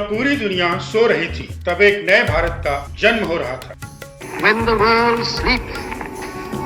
पूरी दुनिया सो रही थी, तब एक नए भारत का जन्म हो रहा था। When the world sleeps,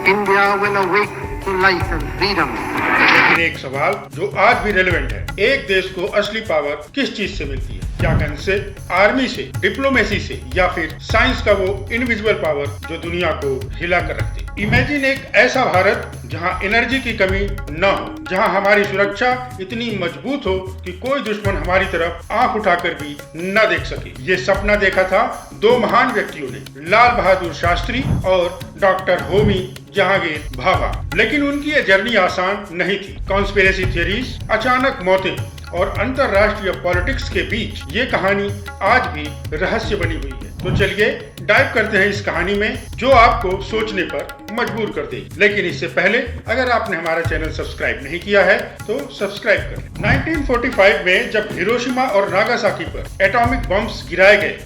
India will awake to life and freedom. लेकिन एक सवाल जो आज भी रेलेवेंट है, एक देश को असली पावर किस चीज से मिलती है? क्या गन से, आर्मी से, डिप्लोमेसी से, या फिर साइंस का वो इनविजिबल पावर जो दुनिया को हिला कर रखती? इमेजिन एक ऐसा भारत जहां एनर्जी की कमी न हो, जहां हमारी सुरक्षा इतनी मजबूत हो कि कोई दुश्मन हमारी तरफ आंख उठाकर भी न देख सके। ये सपना देखा था दो महान व्यक्तियों ने, लाल बहादुर शास्त्री और डॉक्टर होमी जहांगीर भाभा। लेकिन उनकी ये जर्नी आसान नहीं थी। कॉन्स्पिरेसी थियरीज, अचानक मौतें और अंतरराष्ट्रीय पॉलिटिक्स के बीच ये कहानी आज भी रहस्य बनी हुई है। तो चलिए डाइव करते हैं इस कहानी में जो आपको सोचने पर मजबूर कर देगी। लेकिन इससे पहले अगर आपने हमारा चैनल सब्सक्राइब नहीं किया है तो सब्सक्राइब करें। 1945 में जब हिरोशिमा और नागासाकी पर एटॉमिक बम्स गिराए गए,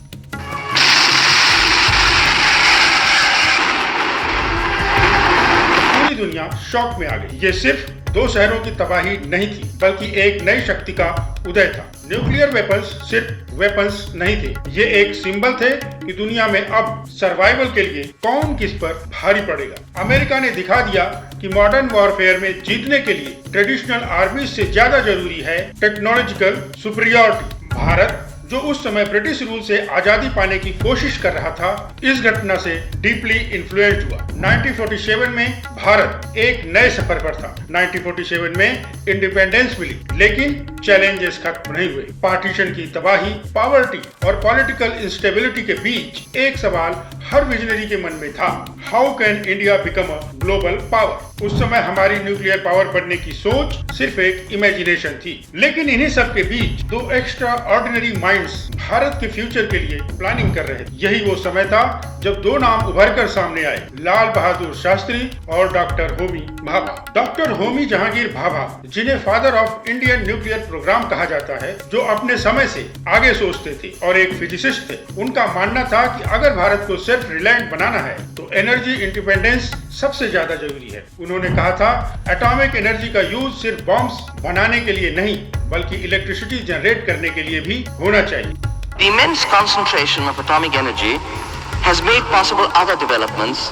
पूरी दुनिया शॉक में आ गई। ये सिर्फ दो शहरों की तबाही नहीं थी, बल्कि एक नई शक्ति का उदय था। न्यूक्लियर वेपन्स सिर्फ वेपन्स नहीं थे, ये एक सिंबल थे कि दुनिया में अब सर्वाइवल के लिए कौन किस पर भारी पड़ेगा। अमेरिका ने दिखा दिया कि मॉडर्न वॉरफेयर में जीतने के लिए ट्रेडिशनल आर्मी से ज्यादा जरूरी है टेक्नोलॉजिकल सुपीरियरिटी। भारत जो उस समय ब्रिटिश रूल से आजादी पाने की कोशिश कर रहा था, इस घटना से डीपली इन्फ्लुएंस्ड हुआ। 1947 में भारत एक नए सफर पर था। 1947 में इंडिपेंडेंस मिली, लेकिन चैलेंजेस खत्म नहीं हुए। पार्टीशन की तबाही, पॉवर्टी और पॉलिटिकल इंस्टेबिलिटी के बीच एक सवाल हर विजनरी के मन में था, how can India become a global power? उस समय हमारी न्यूक्लियर पावर बनने की सोच सिर्फ एक इमेजिनेशन थी। लेकिन इन्हीं सब के बीच दो एक्स्ट्रा ऑर्डिनरी माइंड्स भारत के फ्यूचर के लिए प्लानिंग कर रहे थे। यही वो समय था जब दो नाम उभर कर सामने आए, लाल बहादुर शास्त्री और डॉक्टर होमी भाभा। डॉक्टर होमी जहांगीर भाभा, जिन्हें father of Indian nuclear programme कहा जाता है, जो अपने समय से आगे सोचते थे और एक फिजिसिस्ट थे। उनका मानना था कि अगर भारत को सेल्फ रिलायंट बनाना है तो एनर्जी इंडिपेंडेंस सबसे ज्यादा जरूरी है। उन्होंने कहा था, एटॉमिक एनर्जी का यूज सिर्फ बॉम्ब्स बनाने के लिए नहीं, बल्कि इलेक्ट्रिसिटी जनरेट करने के लिए भी होना चाहिए। The immense concentration of atomic energy has made possible other developments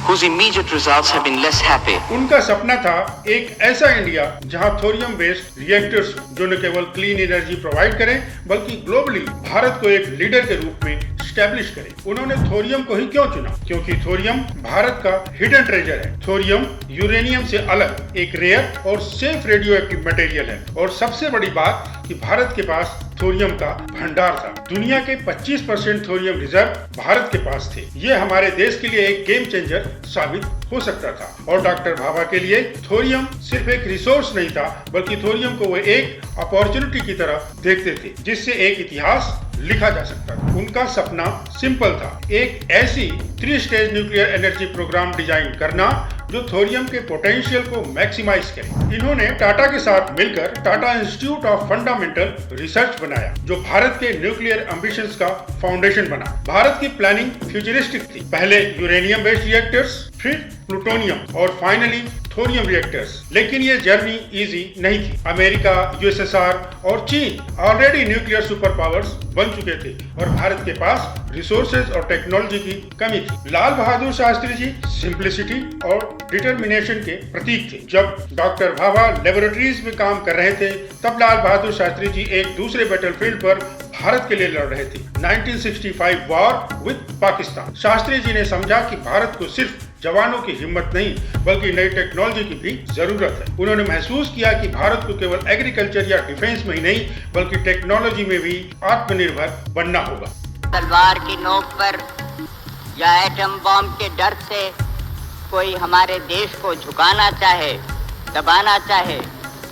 whose immediate results have been less happy. उनका सपना था एक ऐसा इंडिया जहां थोरियम बेस्ड रिएक्टर्स जो न केवल क्लीन एनर्जी प्रोवाइड करें, बल्कि ग्लोबली भारत को एक लीडर के रूप में स्टैब्लिश करें। उन्होंने थोरियम को ही क्यों चुना? क्योंकि थोरियम भारत का हिडन ट्रेजर है। थोरियम यूरेनियम से अलग एक रेयर और सेफ रेडियो एक्टिव मटेरियल है, और सबसे बड़ी बात कि भारत के पास थोरियम का भंडार था। दुनिया के 25% थोरियम रिजर्व भारत के पास थे। ये हमारे देश के लिए एक गेम चेंजर साबित हो सकता था। और डॉक्टर भाभा के लिए थोरियम सिर्फ एक रिसोर्स नहीं था, बल्कि थोरियम को वो एक अपॉर्चुनिटी की तरह देखते थे, जिससे एक इतिहास लिखा जा सकता था। उनका सपना सिंपल था, एक ऐसी 3 stage nuclear energy programme design करना जो थोरियम के पोटेंशियल को मैक्सिमाइज करे। इन्होंने टाटा के साथ मिलकर Tata institute of fundamental research बनाया, जो भारत के न्यूक्लियर एम्बिशंस का फाउंडेशन बना। भारत की प्लानिंग फ्यूचरिस्टिक थी, पहले यूरेनियम बेस्ड रिएक्टर्स, फिर प्लूटोनियम और फाइनली थोरियम रिएक्टर्स। लेकिन ये जर्नी इजी नहीं थी। अमेरिका, यूएसएसआर और चीन ऑलरेडी न्यूक्लियर सुपर पावर्स बन चुके थे और भारत के पास रिसोर्सेज और टेक्नोलॉजी की कमी थी। लाल बहादुर शास्त्री जी सिंप्लिसिटी और डिटर्मिनेशन के प्रतीक थे। जब डॉक्टर भाभा लेबोरेटरीज में काम कर रहे थे, तब लाल बहादुर शास्त्री जी एक दूसरे बैटलफील्ड पर भारत के लिए लड़ रहे थे, 1965 वॉर विद पाकिस्तान। शास्त्री जी ने समझा कि भारत को सिर्फ जवानों की हिम्मत नहीं, बल्कि नई टेक्नोलॉजी की भी जरूरत है। उन्होंने महसूस किया कि भारत को केवल एग्रीकल्चर या डिफेंस में ही नहीं, बल्कि टेक्नोलॉजी में भी आत्मनिर्भर बनना होगा। तलवार की नोक पर या एटम बॉम्ब के डर से कोई हमारे देश को झुकाना चाहे, दबाना चाहे,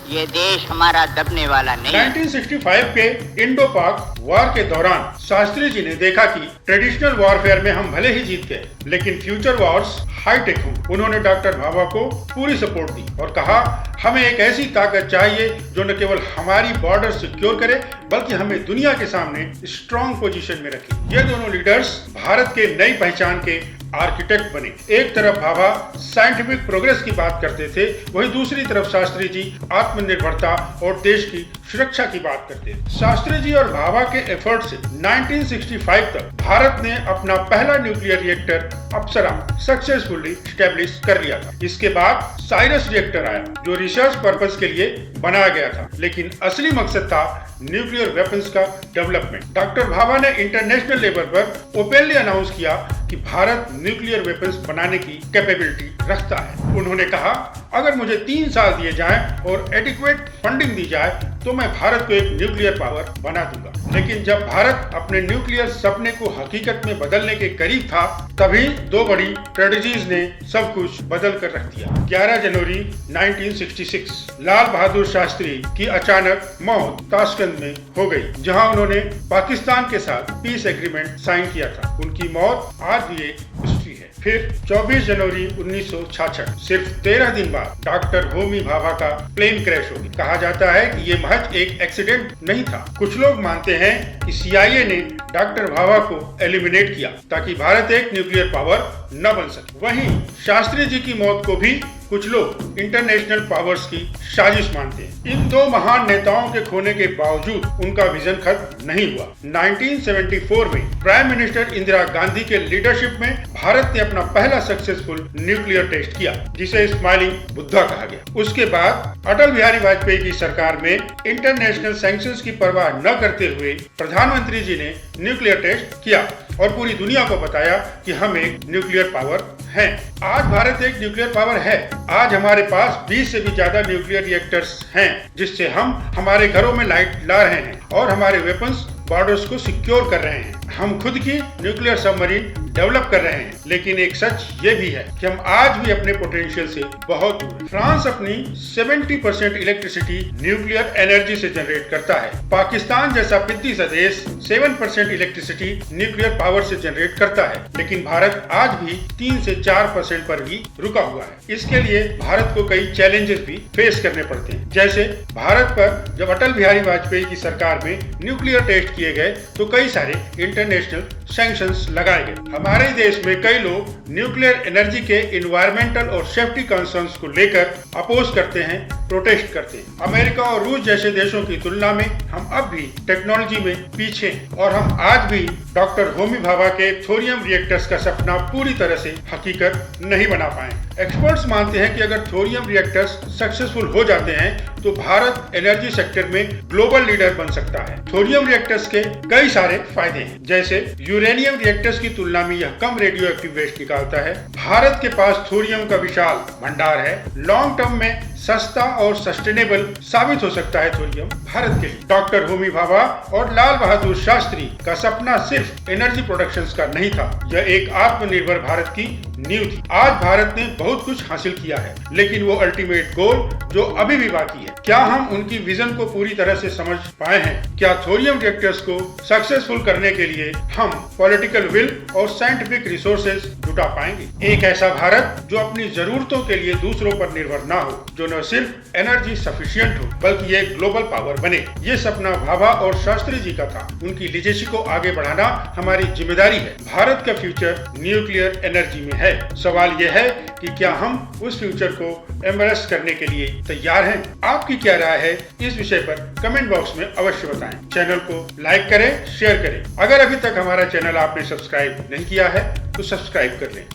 ये देश हमारा दबने वाला नहीं। 1965 के इंडो पाक वॉर के दौरान शास्त्री जी ने देखा कि ट्रेडिशनल वॉरफेयर में हम भले ही जीत गए, लेकिन फ्यूचर वॉर्स हाईटेक हों। उन्होंने डॉक्टर भाभा को पूरी सपोर्ट दी और कहा, हमें एक ऐसी ताकत चाहिए जो न केवल हमारी बॉर्डर सिक्योर करे, बल्कि हमें दुनिया के सामने स्ट्रॉन्ग पोजीशन में रखे। ये दोनों लीडर्स भारत के नई पहचान के आर्किटेक्ट बने। एक तरफ भाभा साइंटिफिक प्रोग्रेस की बात करते थे, वहीं दूसरी तरफ शास्त्री जी आत्मनिर्भरता और देश की सुरक्षा की बात करते थे। शास्त्री जी और भाभा के एफर्ट से 1965 तक भारत ने अपना पहला न्यूक्लियर रिएक्टर अप्सरा सक्सेसफुली स्टैब्लिश कर लिया था। इसके बाद साइरस रिएक्टर आया, जो रिसर्च पर्पस के लिए बनाया गया था, लेकिन असली मकसद था न्यूक्लियर वेपन्स का डेवलपमेंट। डॉक्टर भाभा ने इंटरनेशनल लेवल पर ओपनली अनाउंस किया कि भारत न्यूक्लियर वेपन्स बनाने की कैपेबिलिटी रखता है। उन्होंने कहा, अगर मुझे 3 साल दिए जाएं और एडिक्वेट फंडिंग दी जाए तो मैं भारत को एक न्यूक्लियर पावर बना दूंगा। लेकिन जब भारत अपने न्यूक्लियर सपने को हकीकत में बदलने के करीब था, तभी 2 बड़ी ट्रेजेडीज ने सब कुछ बदल कर रख दिया। 11 जनवरी 1966 लाल बहादुर शास्त्री की अचानक मौत ताशकंद में हो गई, जहां उन्होंने पाकिस्तान के साथ पीस एग्रीमेंट साइन किया था। उनकी मौत आज भी एक हिस्ट्री है। फिर 24 जनवरी 1966, सिर्फ 13 दिन बाद डॉक्टर होमी भाभा का प्लेन क्रैश हो गया। कहा जाता है कि ये महज एक एक्सीडेंट नहीं था। कुछ लोग मानते हैं कि CIA ने डॉक्टर भाभा को एलिमिनेट किया ताकि भारत एक न्यूक्लियर पावर न बन सके। वहीं शास्त्री जी की मौत को भी कुछ लोग इंटरनेशनल पावर्स की साजिश मानते हैं। इन 2 महान नेताओं के खोने के बावजूद उनका विजन खत्म नहीं हुआ। 1974 में प्राइम मिनिस्टर इंदिरा गांधी के लीडरशिप में भारत ने अपना पहला सक्सेसफुल न्यूक्लियर टेस्ट किया, जिसे स्माइलिंग बुद्धा कहा गया। उसके बाद अटल बिहारी वाजपेयी की सरकार में इंटरनेशनल सैंक्शंस की परवाह न करते हुए प्रधानमंत्री जी ने न्यूक्लियर टेस्ट किया और पूरी दुनिया को बताया कि हम एक न्यूक्लियर पावर हैं। आज भारत एक न्यूक्लियर पावर है। आज हमारे पास 20 से भी ज्यादा न्यूक्लियर रिएक्टर्स हैं, जिससे हम हमारे घरों में लाइट ला रहे हैं और हमारे वेपन्स बॉर्डर्स को सिक्योर कर रहे हैं। हम खुद की न्यूक्लियर सबमरीन डेवलप कर रहे हैं। लेकिन एक सच ये भी है कि हम आज भी अपने पोटेंशियल से बहुत दूर हैं। फ्रांस अपनी 70% इलेक्ट्रिसिटी न्यूक्लियर एनर्जी से जनरेट करता है। पाकिस्तान जैसा पिद्दी सा देश 7% इलेक्ट्रिसिटी न्यूक्लियर पावर से जनरेट करता है। लेकिन भारत आज भी 3 से 4% पर ही रुका हुआ है। इसके लिए भारत को कई चैलेंजेस भी फेस करने पड़ते हैं। जैसे भारत पर जब अटल बिहारी वाजपेयी की सरकार में न्यूक्लियर टेस्ट किए गए तो कई सारे इंटरनेशनल सैंक्शंस लगाए गए। हमारे देश में कई लोग न्यूक्लियर एनर्जी के एनवायरमेंटल और सेफ्टी कंसर्न्स को लेकर अपोज करते हैं, प्रोटेस्ट करते हैं। अमेरिका और रूस जैसे देशों की तुलना में हम अब भी टेक्नोलॉजी में पीछे हैं और हम आज भी डॉक्टर होमी भाभा के थोरियम रिएक्टर्स का सपना पूरी तरह से हकीकत नहीं बना पाए। एक्सपर्ट्स मानते हैं कि अगर थोरियम रिएक्टर्स सक्सेसफुल हो जाते हैं तो भारत एनर्जी सेक्टर में ग्लोबल लीडर बन सकता है। थोरियम रिएक्टर्स के कई सारे फायदे हैं, जैसे यूरेनियम रिएक्टर्स की तुलना में यह कम रेडियो एक्टिव वेस्ट निकालता है। भारत के पास थोरियम का विशाल भंडार है। लॉन्ग टर्म में सस्ता और सस्टेनेबल साबित हो सकता है थोरियम भारत के लिए। डॉक्टर होमी भाभा और लाल बहादुर शास्त्री का सपना सिर्फ एनर्जी प्रोडक्शन का नहीं था, यह एक आत्मनिर्भर भारत की नींव थी। आज भारत ने बहुत कुछ हासिल किया है, लेकिन वो अल्टीमेट गोल जो अभी भी बाकी है, क्या हम उनकी विजन को पूरी तरह से समझ पाए हैं? क्या थोरियम रिएक्टर्स को सक्सेसफुल करने के लिए हम पॉलिटिकल विल और साइंटिफिक रिसोर्सेज जुटा पाएंगे? एक ऐसा भारत जो अपनी जरूरतों के लिए दूसरों पर निर्भर ना हो, जो न सिर्फ एनर्जी सफिशिएंट हो बल्कि ये ग्लोबल पावर बने। ये सपना भाभा और शास्त्री जी का था। उनकी लीगेसी को आगे बढ़ाना हमारी जिम्मेदारी है। भारत का फ्यूचर न्यूक्लियर एनर्जी में है। सवाल यह है कि क्या हम उस फ्यूचर को एम्ब्रेस करने के लिए तैयार हैं? आपकी क्या राय है इस विषय पर कमेंट बॉक्स में अवश्य बताएं। चैनल को लाइक करें, शेयर करें। अगर अभी तक हमारा चैनल आपने सब्सक्राइब नहीं किया है तो सब्सक्राइब कर लें।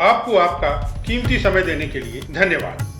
आपको आपका कीमती समय देने के लिए धन्यवाद।